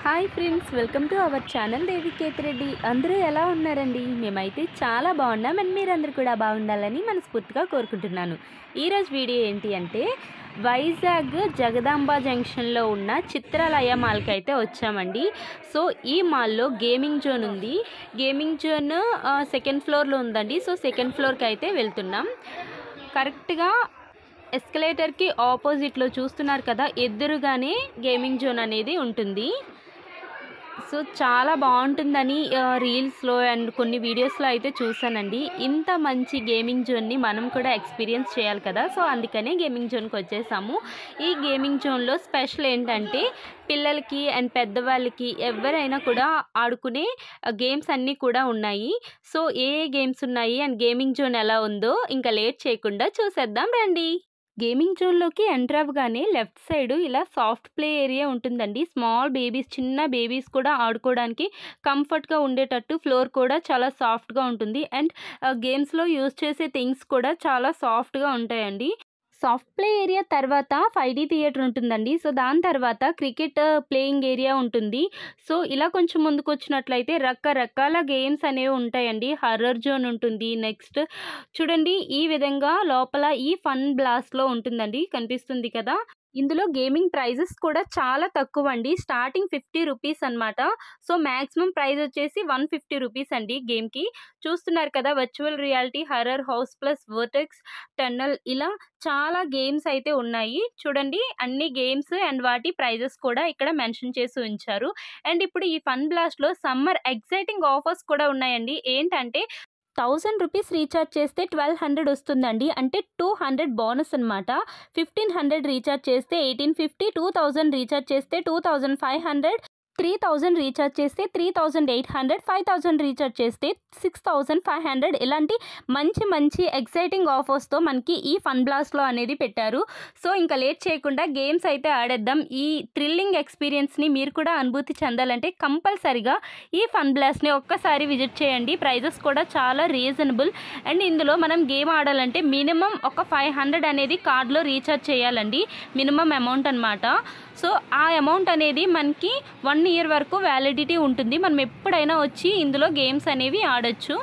Hi friends, welcome to our channel Devi Ketireddy. అందరూ ఎలా ఉన్నారండి? మేమైతే చాలా బాగున్నాం అండ్ మీరందరూ కూడా బాగుండాలని మనస్ఫూర్తిగా కోరుకుంటున్నాను. ఈరోజు వీడియో ఏంటి అంటే వైజాగ్ జగదాంబ జంక్షన్లో ఉన్న చిత్రాలయ మాల్కి అయితే వచ్చామండి. సో ఈ మాల్లో గేమింగ్ జోన్ ఉంది. గేమింగ్ జోన్ సెకండ్ ఫ్లోర్లో ఉందండి. సో సెకండ్ ఫ్లోర్కి అయితే వెళ్తున్నాం. కరెక్ట్గా ఎస్కలేటర్కి ఆపోజిట్లో చూస్తున్నారు కదా, ఎదురుగానే గేమింగ్ జోన్ అనేది ఉంటుంది. సో చాలా బాగుంటుందని రీల్స్లో అండ్ కొన్ని వీడియోస్లో అయితే చూసానండి. ఇంత మంచి గేమింగ్ జోన్ని మనం కూడా ఎక్స్పీరియన్స్ చేయాలి కదా. సో అందుకనే గేమింగ్ జోన్కి వచ్చేసాము. ఈ గేమింగ్ జోన్లో స్పెషల్ ఏంటంటే పిల్లలకి అండ్ పెద్దవాళ్ళకి ఎవరైనా కూడా ఆడుకునే గేమ్స్ అన్నీ కూడా ఉన్నాయి. సో ఏ గేమ్స్ ఉన్నాయి అండ్ గేమింగ్ జోన్ ఎలా ఉందో ఇంకా లేట్ చేయకుండా చూసేద్దాం రండి. గేమింగ్ జోన్లోకి ఎంటర్ అవ్వగానే లెఫ్ట్ సైడ్ ఇలా సాఫ్ట్ ప్లే ఏరియా ఉంటుందండి. స్మాల్ బేబీస్, చిన్న బేబీస్ కూడా ఆడుకోవడానికి కంఫర్ట్గా ఉండేటట్టు ఫ్లోర్ కూడా చాలా సాఫ్ట్గా ఉంటుంది. అండ్ గేమ్స్లో యూజ్ చేసే థింగ్స్ కూడా చాలా సాఫ్ట్గా ఉంటాయండి. సాఫ్ట్ ప్లే ఏరియా తర్వాత 5D థియేటర్ ఉంటుందండి. సో దాని తర్వాత క్రికెట్ ప్లేయింగ్ ఏరియా ఉంటుంది. సో ఇలా కొంచెం ముందుకు వచ్చినట్లయితే రకరకాల గేమ్స్ అనేవి ఉంటాయండి. హర్రర్ జోన్ ఉంటుంది. నెక్స్ట్ చూడండి, ఈ విధంగా లోపల ఈ ఫన్ బ్లాస్ట్లో ఉంటుందండి, కనిపిస్తుంది కదా. ఇందులో గేమింగ్ ప్రైజెస్ కూడా చాలా తక్కువ అండి. స్టార్టింగ్ 50 రూపీస్ అనమాట. సో మ్యాక్సిమం ప్రైజ్ వచ్చేసి 150 రూపీస్ అండి గేమ్కి. చూస్తున్నారు కదా, virtual reality, horror house plus vertex tunnel, ఇలా చాలా గేమ్స్ అయితే ఉన్నాయి. చూడండి, అన్ని గేమ్స్ అండ్ వాటి ప్రైజెస్ కూడా ఇక్కడ మెన్షన్ చేసి ఉంచారు. అండ్ ఇప్పుడు ఈ ఫన్ బ్లాస్ట్లో సమ్మర్ ఎగ్జైటింగ్ ఆఫర్స్ కూడా ఉన్నాయండి. ఏంటంటే 1000 రూపీస్ రీఛార్జ్ చేస్తే 1200 వస్తుందండి. అంటే 200 బోనస్ అనమాట. 1500 రీఛార్జ్ చేస్తే 1850, 2000 రీఛార్జ్ చేస్తే 2500, 3000 రీఛార్జ్ చేస్తే 3800, 5000 రీఛార్జ్ చేస్తే 6500. ఇలాంటి మంచి మంచి ఎక్సైటింగ్ ఆఫర్స్తో మనకి ఈ ఫన్ బ్లాస్ట్లో అనేది పెట్టారు. సో ఇంకా లేట్ చేయకుండా గేమ్స్ అయితే ఆడేద్దాం. ఈ థ్రిల్లింగ్ ఎక్స్పీరియన్స్ని మీరు కూడా అనుభూతి చెందాలంటే కంపల్సరిగా ఈ ఫన్ బ్లాస్ట్ని ఒక్కసారి విజిట్ చేయండి. ప్రైజెస్ కూడా చాలా రీజనబుల్. అండ్ ఇందులో మనం గేమ్ ఆడాలంటే మినిమం ఒక 500 అనేది కార్డులో రీఛార్జ్ చేయాలండి. మినిమం అమౌంట్ అనమాట. సో ఆ అమౌంట్ అనేది మనకి 1 ఇయర్ వరకు వ్యాలిడిటీ ఉంటుంది. మనం ఎప్పుడైనా వచ్చి ఇందులో గేమ్స్ అనేవి ఆడొచ్చు.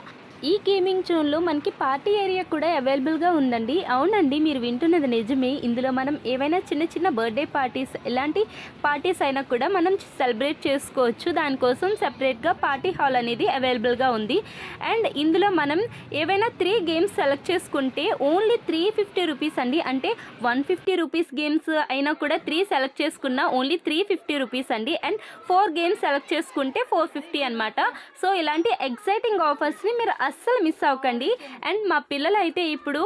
ఈ గేమింగ్ జోన్లో మనకి పార్టీ ఏరియా కూడా అవైలబుల్గా ఉందండి. అవునండి, మీరు వింటున్నది నిజమే. ఇందులో మనం ఏవైనా చిన్న చిన్న బర్త్డే పార్టీస్, ఇలాంటి పార్టీస్ అయినా కూడా మనం సెలబ్రేట్ చేసుకోవచ్చు. దానికోసం సెపరేట్గా పార్టీ హాల్ అనేది అవైలబుల్గా ఉంది. అండ్ ఇందులో మనం ఏవైనా 3 గేమ్స్ సెలెక్ట్ చేసుకుంటే ఓన్లీ 350 రూపీస్ అండి. అంటే 150 రూపీస్ గేమ్స్ అయినా కూడా 3 సెలెక్ట్ చేసుకున్నా ఓన్లీ 350 రూపీస్ అండి. అండ్ 4 గేమ్స్ సెలెక్ట్ చేసుకుంటే 450 అనమాట. సో ఇలాంటి ఎక్సైటింగ్ ఆఫర్స్ని మీరు అస్సలు మిస్ అవ్వకండి. అండ్ మా పిల్లలు అయితే ఇప్పుడు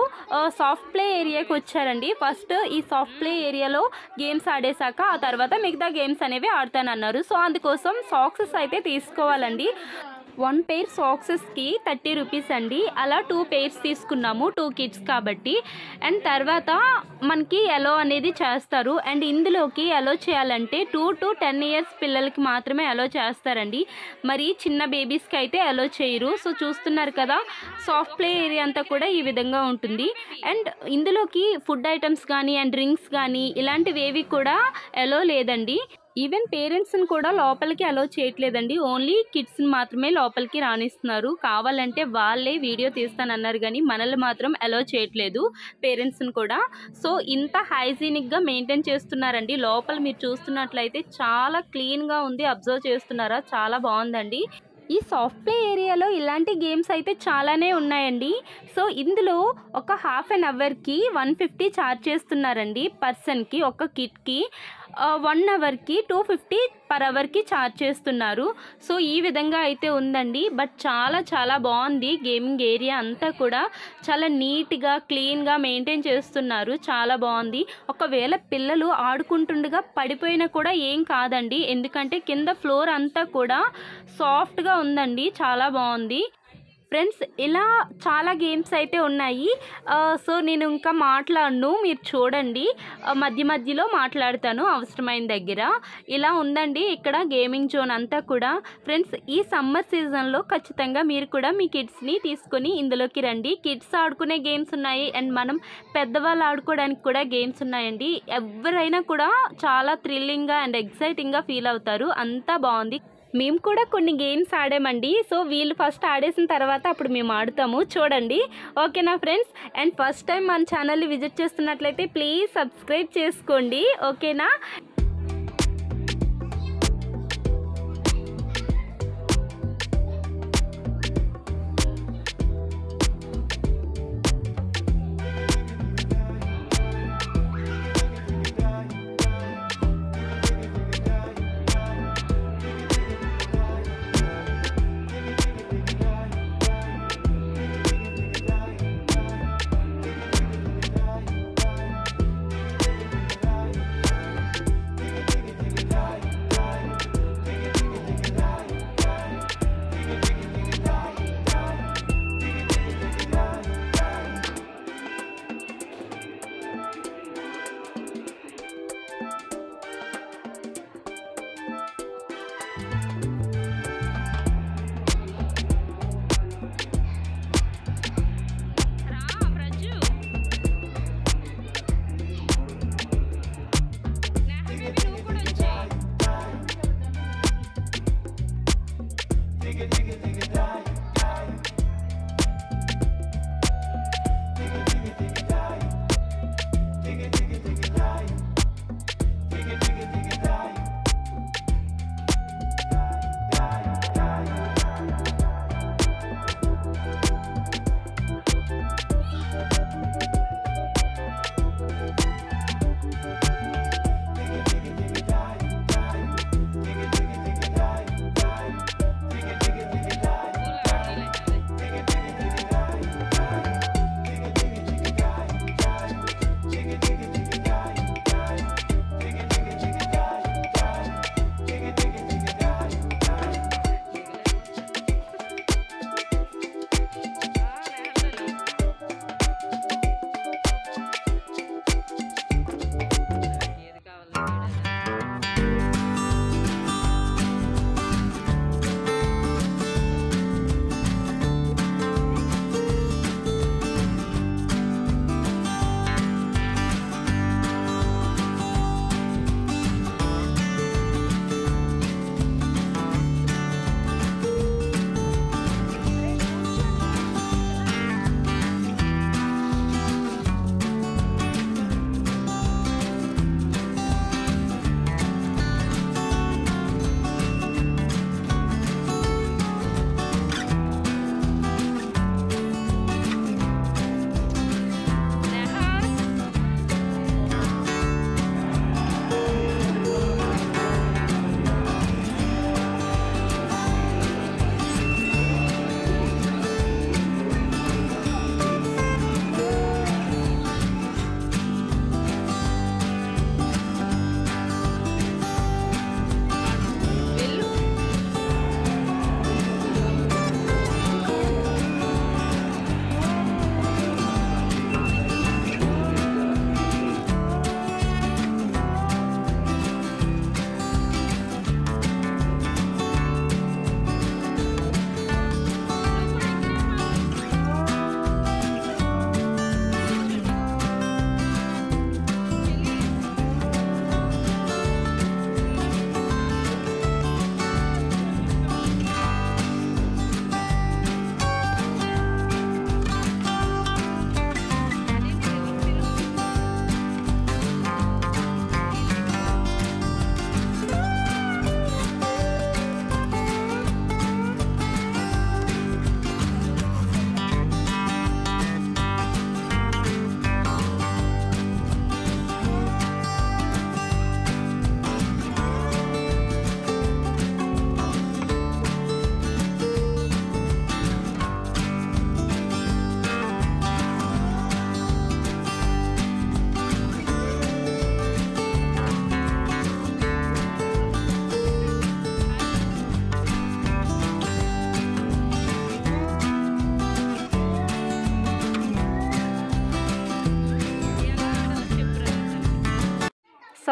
సాఫ్ట్ ప్లే ఏరియాకి వచ్చారండి. ఫస్ట్ ఈ సాఫ్ట్ ప్లే ఏరియాలో గేమ్స్ ఆడేశాక ఆ తర్వాత మిగతా గేమ్స్ అనేవి ఆడతానన్నారు. సో అందుకోసం సాక్సెస్ అయితే తీసుకోవాలండి. 1 పెయిర్ సాక్సెస్కి 30 రూపీస్ అండి. అలా 2 పెయిర్స్ తీసుకున్నాము, 2 కిడ్స్ కాబట్టి. అండ్ తర్వాత మనకి ఎలో అనేది చేస్తారు. అండ్ ఇందులోకి ఎలో చేయాలంటే 2 to 10 ఇయర్స్ పిల్లలకి మాత్రమే ఎలో చేస్తారండి. మరి చిన్న బేబీస్కి అయితే ఎలో చేయరు. సో చూస్తున్నారు కదా, సాఫ్ట్ ప్లే ఏరియా అంతా కూడా ఈ విధంగా ఉంటుంది. అండ్ ఇందులోకి ఫుడ్ ఐటమ్స్ కానీ అండ్ డ్రింక్స్ కానీ ఇలాంటివి ఏవి కూడా ఎలో లేదండి. ఈవెన్ పేరెంట్స్ని కూడా లోపలికి అలో చేయట్లేదండి. ఓన్లీ కిడ్స్ని మాత్రమే లోపలికి రానిస్తున్నారు. కావాలంటే వాళ్ళే వీడియో తీస్తానన్నారు కానీ మనల్ని మాత్రం అలో చేయట్లేదు, పేరెంట్స్ని కూడా. సో ఇంత హైజీనిక్గా మెయింటైన్ చేస్తున్నారండి. లోపల మీరు చూస్తున్నట్లయితే చాలా క్లీన్గా ఉంది. అబ్జర్వ్ చేస్తున్నారా? చాలా బాగుందండి. ఈ సాఫ్ట్ ప్లే ఏరియాలో ఇలాంటి గేమ్స్ అయితే చాలానే ఉన్నాయండి. సో ఇందులో ఒక హాఫ్ అన్ అవర్కి 150 ఛార్జ్ చేస్తున్నారండి పర్సన్కి, ఒక కిట్కి. 1 అవర్కి 250 పర్ అవర్కి ఛార్జ్ చేస్తున్నారు. సో ఈ విధంగా అయితే ఉందండి. బట్ చాలా చాలా బాగుంది. గేమింగ్ ఏరియా అంతా కూడా చాలా నీట్గా క్లీన్గా మెయింటైన్ చేస్తున్నారు. చాలా బాగుంది. ఒకవేళ పిల్లలు ఆడుకుంటుండగా పడిపోయినా కూడా ఏం కాదండి. ఎందుకంటే కింద ఫ్లోర్ అంతా కూడా సాఫ్ట్గా ఉందండి. చాలా బాగుంది. ఫ్రెండ్స్ ఇలా చాలా గేమ్స్ అయితే ఉన్నాయి. సో నేను ఇంకా మాట్లాడను, మీరు చూడండి. మధ్య మధ్యలో మాట్లాడతాను అవసరమైన దగ్గర. ఇలా ఉందండి ఇక్కడ గేమింగ్ జోన్ అంతా కూడా. ఫ్రెండ్స్ ఈ సమ్మర్ సీజన్లో ఖచ్చితంగా మీరు కూడా మీ కిడ్స్ని తీసుకొని ఇందులోకి రండి. కిడ్స్ ఆడుకునే గేమ్స్ ఉన్నాయి అండ్ మనం పెద్దవాళ్ళు ఆడుకోవడానికి కూడా గేమ్స్ ఉన్నాయండి. ఎవరైనా కూడా చాలా థ్రిల్లింగ్గా అండ్ ఎక్సైటింగ్గా ఫీల్ అవుతారు. అంతా బాగుంది. మేము కూడా కొన్ని గేమ్స్ ఆడామండి. సో వీళ్ళు ఫస్ట్ ఆడేసిన తర్వాత అప్పుడు మేము ఆడుతాము, చూడండి. ఓకేనా ఫ్రెండ్స్? అండ్ ఫస్ట్ టైం మన ఛానల్ని విజిట్ చేస్తున్నట్లయితే ప్లీజ్ సబ్స్క్రైబ్ చేసుకోండి. ఓకేనా?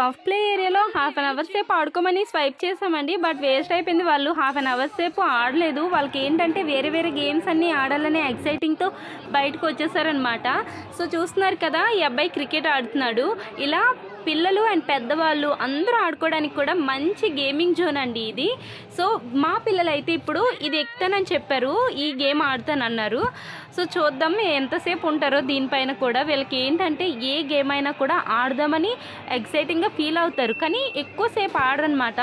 సాఫ్ట్ ప్లే ఏరియాలో హాఫ్ అన్ అవర్ సేపు ఆడుకోమని స్వైప్ చేసామండి. బట్ వేస్ట్ అయిపోయింది. వాళ్ళు హాఫ్ అన్ అవర్ సేపు ఆడలేదు. వాళ్ళకి ఏంటంటే వేరే వేరే గేమ్స్ అన్నీ ఆడాలనే ఎక్సైటింగ్తో బయటకు వచ్చేసారనమాట. సో చూస్తున్నారు కదా, ఈ అబ్బాయి క్రికెట్ ఆడుతున్నాడు. ఇలా పిల్లలు అండ్ పెద్దవాళ్ళు అందరూ ఆడుకోవడానికి కూడా మంచి గేమింగ్ జోన్ అండి ఇది. సో మా పిల్లలు అయితే ఇప్పుడు ఇది ఎక్కుతానని చెప్పారు, ఈ గేమ్ ఆడుతానన్నారు. సో చూద్దాం ఎంతసేపు ఉంటారో దీనిపైన కూడా. వీళ్ళకి ఏంటంటే ఏ గేమ్ అయినా కూడా ఆడదామని ఎక్సైటింగ్గా ఫీల్ అవుతారు, కానీ ఎక్కువసేపు ఆడరనమాట.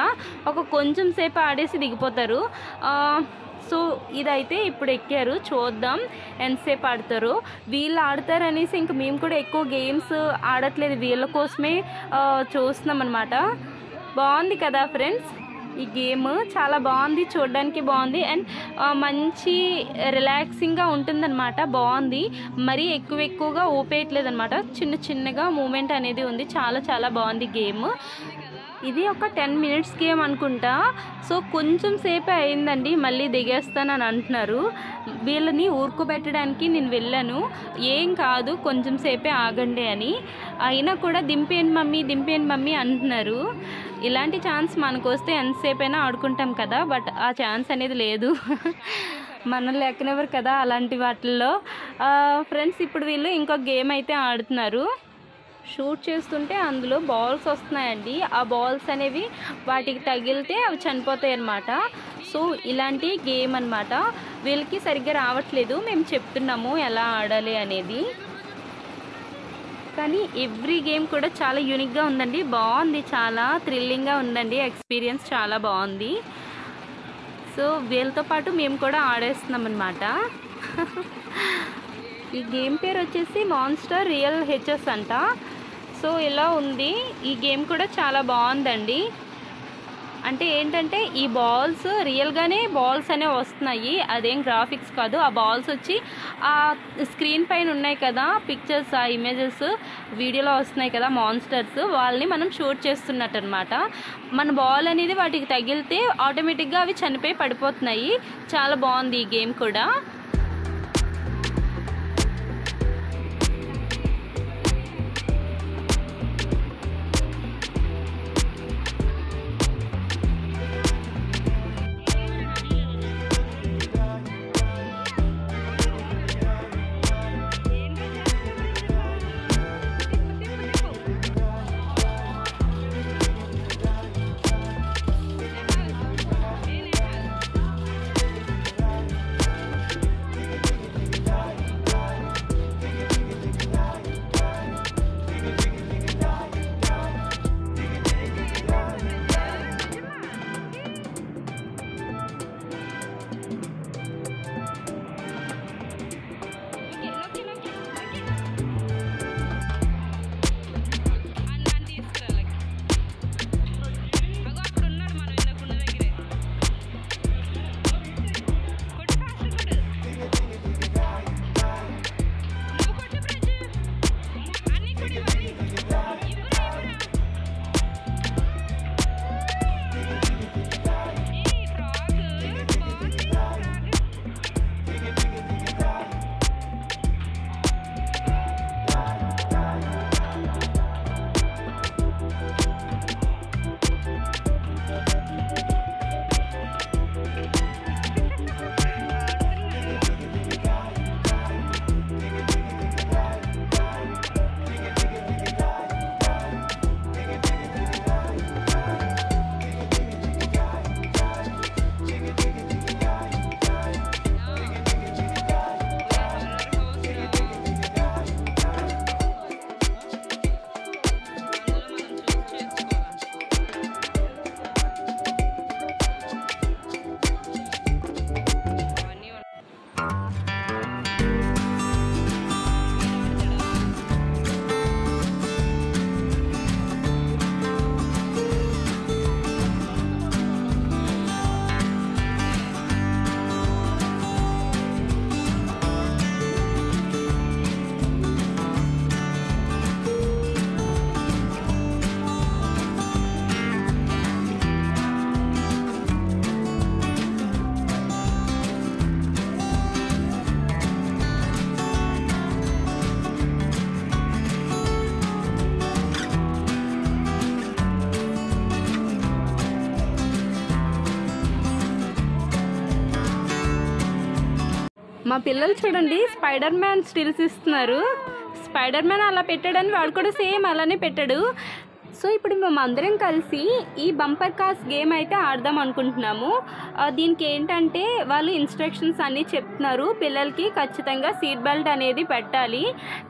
ఒక కొంచెం సేపు ఆడేసి దిగిపోతారు. సో ఇదైతే ఇప్పుడు ఎక్కారు, చూద్దాం ఎంతసేపు ఆడతారో. వీళ్ళు ఆడతారనేసి ఇంక మేము కూడా ఎక్కువ గేమ్స్ ఆడట్లేదు, వీళ్ళ కోసమే చూస్తున్నాం అనమాట. బాగుంది కదా ఫ్రెండ్స్, ఈ గేమ్ చాలా బాగుంది, చూడడానికి బాగుంది అండ్ మంచి రిలాక్సింగ్గా ఉంటుందన్నమాట. బాగుంది, మరీ ఎక్కువగా ఊపేయట్లేదు అనమాట, చిన్న చిన్నగా మూమెంట్ అనేది ఉంది. చాలా చాలా బాగుంది గేమ్. ఇది ఒక 10 minutes గేమ్ అనుకుంటా. సో కొంచెం సేపే అయిందండి, మళ్ళీ దిగేస్తానని అంటున్నారు. వీళ్ళని ఊరుకోబెట్టడానికి నేను వెళ్ళాను, ఏం కాదు కొంచెం సేపే ఆగండి అని. అయినా కూడా దింపేయండి మమ్మీ అంటున్నారు. ఇలాంటి ఛాన్స్ మనకు వస్తే ఎంతసేపైనా ఆడుకుంటాం కదా, బట్ ఆ ఛాన్స్ అనేది లేదు. మనల్ని ఎక్కనివ్వరు కదా అలాంటి వాటిల్లో. ఫ్రెండ్స్ ఇప్పుడు వీళ్ళు ఇంకొక గేమ్ అయితే ఆడుతున్నారు. షూట్ చేస్తుంటే అందులో బాల్స్ వస్తున్నాయండి. ఆ బాల్స్ అనేవి వాటికి తగిలితే అవి చనిపోతాయి అన్నమాట. సో ఇలాంటి గేమ్ అన్నమాట. వీళ్ళకి సరిగ్గా రావట్లేదు, మేము చెప్తున్నాము ఎలా ఆడాలి అనేది. కానీ ఎవ్రీ గేమ్ కూడా చాలా యూనిక్గా ఉందండి, బాగుంది, చాలా థ్రిల్లింగ్గా ఉందండి. ఎక్స్పీరియన్స్ చాలా బాగుంది. సో వీళ్ళతో పాటు మేము కూడా ఆడేస్తున్నాం అన్నమాట. ఈ గేమ్ పేరు వచ్చేసి మాన్స్టర్ రియల్ హెచ్ఎస్ అంట. సో ఇలా ఉంది, ఈ గేమ్ కూడా చాలా బాగుందండి. అంటే ఏంటంటే ఈ బాల్స్ రియల్గానే బాల్స్ అనేవి వస్తున్నాయి, అదేం గ్రాఫిక్స్ కాదు. ఆ బాల్స్ వచ్చి ఆ స్క్రీన్ పైన ఉన్నాయి కదా పిక్చర్స్, ఆ ఇమేజెస్ వీడియోలో వస్తున్నాయి కదా మాన్స్టర్స్, వాళ్ళని మనం షూట్ చేస్తున్నట్టు అనమాట. మన బాల్ అనేది వాటికి తగిలితే ఆటోమేటిక్గా అవి చనిపోయి పడిపోతున్నాయి. చాలా బాగుంది ఈ గేమ్ కూడా. మా పిల్లలు చూడండి స్పైడర్ మ్యాన్ స్టిల్స్ ఇస్తున్నారు. స్పైడర్ మ్యాన్ అలా పెట్టాడని వాడు కూడా సేమ్ అలానే పెట్టాడు. సో ఇప్పుడు మేము అందరం కలిసి ఈ బంపర్ కార్స్ గేమ్ అయితే ఆడదాం అనుకుంటున్నాము. దీనికి ఏంటంటే వాళ్ళు ఇన్స్ట్రక్షన్స్ అన్నీ చెప్తున్నారు. పిల్లలకి ఖచ్చితంగా సీట్ బెల్ట్ అనేది పెట్టాలి.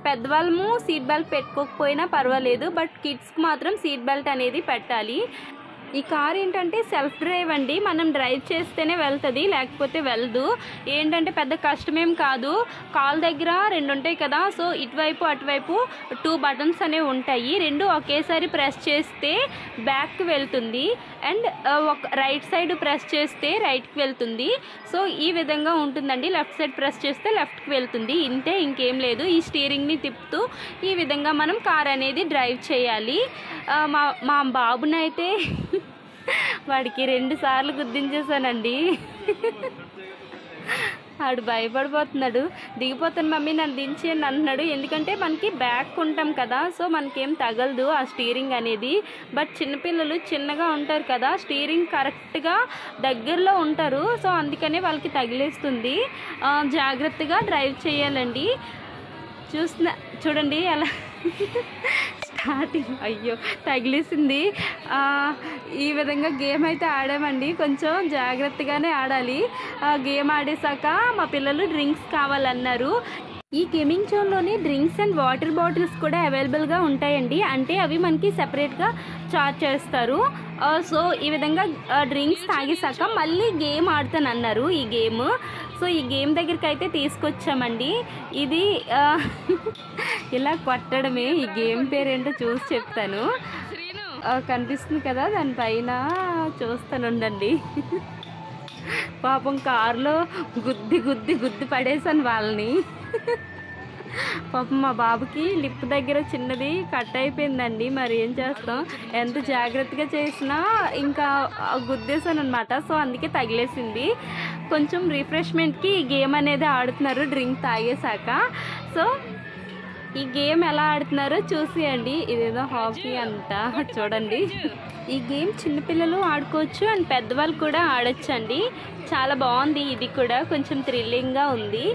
పెద్దవాళ్ళము సీట్ బెల్ట్ పెట్టుకోకపోయినా పర్వాలేదు, బట్ కిడ్స్కి మాత్రం సీట్ బెల్ట్ అనేది పెట్టాలి. ఈ కార్ ఏంటంటే సెల్ఫ్ డ్రైవ్ అండి. మనం డ్రైవ్ చేస్తేనే వెళ్తుంది, లేకపోతే వెళ్ళదు. ఏంటంటే పెద్ద కష్టమేం కాదు. కాల్ దగ్గర 2 ఉంటాయి కదా, సో ఇటువైపు అటువైపు 2 బటన్స్ అనేవి ఉంటాయి. 2 ఒకేసారి ప్రెస్ చేస్తే బ్యాక్కి వెళ్తుంది, అండ్ ఒక రైట్ సైడ్ ప్రెస్ చేస్తే రైట్కి వెళ్తుంది. సో ఈ విధంగా ఉంటుందండి. లెఫ్ట్ సైడ్ ప్రెస్ చేస్తే లెఫ్ట్కి వెళ్తుంది. ఇంతే, ఇంకేం లేదు. ఈ స్టీరింగ్ని తిప్పుతూ ఈ విధంగా మనం కార్ అనేది డ్రైవ్ చేయాలి. మా బాబునైతే వాడికి 2 సార్లు గుద్దించేసానండి. వాడు భయపడిపోతున్నాడు. దిగిపోతాను మమ్మీ నన్ను దించేయండి అంటున్నాడు. ఎందుకంటే మనకి బ్యాక్ ఉంటాం కదా, సో మనకేం తగలదు ఆ స్టీరింగ్ అనేది. బట్ చిన్నపిల్లలు చిన్నగా ఉంటారు కదా, స్టీరింగ్ కరెక్ట్గా దగ్గరలో ఉంటారు, సో అందుకనే వాళ్ళకి తగిలేస్తుంది. జాగ్రత్తగా డ్రైవ్ చేయాలండి. చూడండి అలా స్టార్టింగ్ అయ్యో తగిలేసింది. ఈ విధంగా గేమ్ అయితే ఆడామండి. కొంచెం జాగ్రత్తగానే ఆడాలి. గేమ్ ఆడేసాక మా పిల్లలు డ్రింక్స్ కావాలన్నారు. ఈ గేమింగ్ జోన్లోని డ్రింక్స్ అండ్ వాటర్ బాటిల్స్ కూడా అవైలబుల్గా ఉంటాయండి. అంటే అవి మనకి సెపరేట్గా చార్జ్ చేస్తారు. సో ఈ విధంగా డ్రింక్స్ తాగేసాక మళ్ళీ గేమ్ ఆడతానన్నారు. ఈ గేమ్, సో ఈ గేమ్ దగ్గరికి అయితే తీసుకొచ్చామండి. ఇది ఇలా కొట్టడమే. ఈ గేమ్ పేరేంటో చూసి చెప్తాను. కనిపిస్తుంది కదా, దానిపైన చూస్తానుండండి. పాపం కారులో గుద్ది పడేసాను వాళ్ళని. పాపం మా బాబుకి లిప్ దగ్గర చిన్నది కట్ అయిపోయిందండి. మరి ఏం చేస్తాం, ఎంత జాగ్రత్తగా చేసినా ఇంకా గుద్దేశాను అనమాట. సో అందుకే తగిలేసింది. కొంచెం రిఫ్రెష్మెంట్కి ఈ గేమ్ అనేది ఆడుతున్నారు డ్రింక్ తాగేశాక. సో ఈ గేమ్ ఎలా ఆడుతున్నారో చూసేయండి. ఇదేదో హాకీ అంట, చూడండి. ఈ గేమ్ చిన్నపిల్లలు ఆడుకోవచ్చు అండ్ పెద్దవాళ్ళు కూడా ఆడొచ్చు అండి. చాలా బాగుంది. ఇది కూడా కొంచెం థ్రిల్లింగ్గా ఉంది.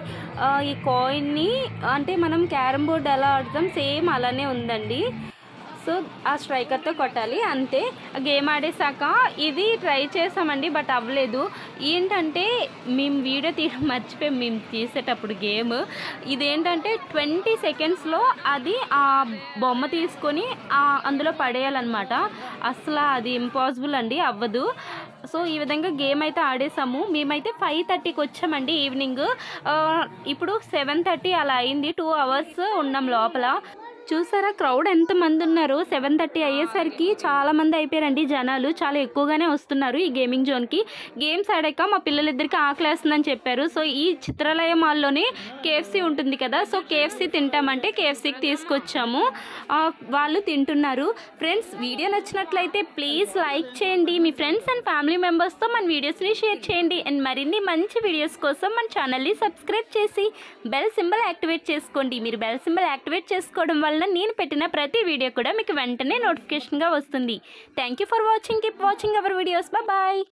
ఈ కాయిన్ని అంటే మనం క్యారమ్ బోర్డ్ ఎలా ఆడతాం సేమ్ అలానే ఉందండి. సో ఆ స్ట్రైకర్తో కొట్టాలి, అంతే. గేమ్ ఆడేసాక ఇది ట్రై చేసామండి, బట్ అవ్వలేదు. ఏంటంటే మేము వీడియో మర్చిపోయాం మేము తీసేటప్పుడు గేమ్. ఇదేంటంటే 20 సెకండ్స్లో అది ఆ బొమ్మ తీసుకొని అందులో పడేయాలన్నమాట. అసలు అది ఇంపాసిబుల్ అండి, అవ్వదు. సో ఈ విధంగా గేమ్ అయితే ఆడేసాము. మేమైతే 5:30కి వచ్చామండి ఈవినింగ్. ఇప్పుడు 7:30 అలా అయింది. 2 అవర్స్ ఉన్నాం లోపల. చూసారా క్రౌడ్ ఎంతమంది ఉన్నారు. 7:30 అయ్యేసరికి చాలామంది అయిపోయారండి. జనాలు చాలా ఎక్కువగానే వస్తున్నారు ఈ గేమింగ్ జోన్కి. గేమ్స్ ఆడాక మా పిల్లలిద్దరికి ఆకలి వేస్తుందని చెప్పారు. సో ఈ చిత్రాలయ మాల్లోనే KFC ఉంటుంది కదా, సో KFC తింటామంటే KFCకి తీసుకొచ్చాము. వాళ్ళు తింటున్నారు. ఫ్రెండ్స్, వీడియో నచ్చినట్లయితే ప్లీజ్ లైక్ చేయండి. మీ ఫ్రెండ్స్ అండ్ ఫ్యామిలీ మెంబర్స్తో మన వీడియోస్ని షేర్ చేయండి. అండ్ మరిన్ని మంచి వీడియోస్ కోసం మన ఛానల్ని సబ్స్క్రైబ్ చేసి బెల్ సింబల్ యాక్టివేట్ చేసుకోండి. మీరు బెల్ సింబల్ యాక్టివేట్ చేసుకోవడం వల్ల నేను పెట్టిన ప్రతి వీడియో కూడా మీకు వెంటనే నోటిఫికేషన్గా వస్తుంది. Thank you for watching. Keep watching our videos. Bye.